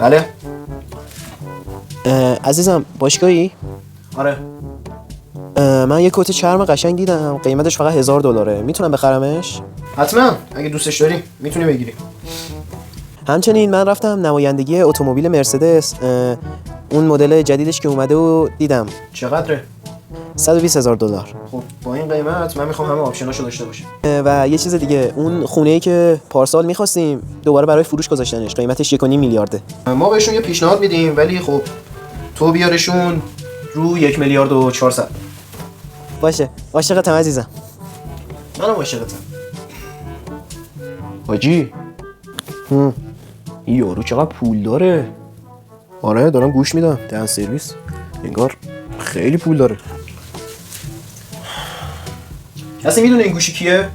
بله. عزیزم باشگاهی؟ آره. من یه کت چرم قشنگ دیدم، قیمتش فقط $1000. میتونم بخرمش؟ حتما اگه دوستش داری میتونی بگیری. همچنین من رفتم نمایندگی اتومبیل مرسدس، اون مدل جدیدش که اومده و دیدم. چقدره؟ $120000. خب با این قیمت من میخوام همه آپشناشو داشته باشم. و یه چیز دیگه، اون خونه‌ای که پارسال می‌خواستیم دوباره برای فروش گذاشتنش، قیمتش 1.5 میلیارده. ما بهشون یه پیشنهاد میدیم ولی خب تو بیارشون رو 1,400,000. باشه، عاشقتم عزیزم. منم عاشقتم. حاجی این یارو چقدر پول داره. آره دارم گوش میدم، دهن سرویس انگار خیلی پول داره. کسی میدونه این گوشی کیه؟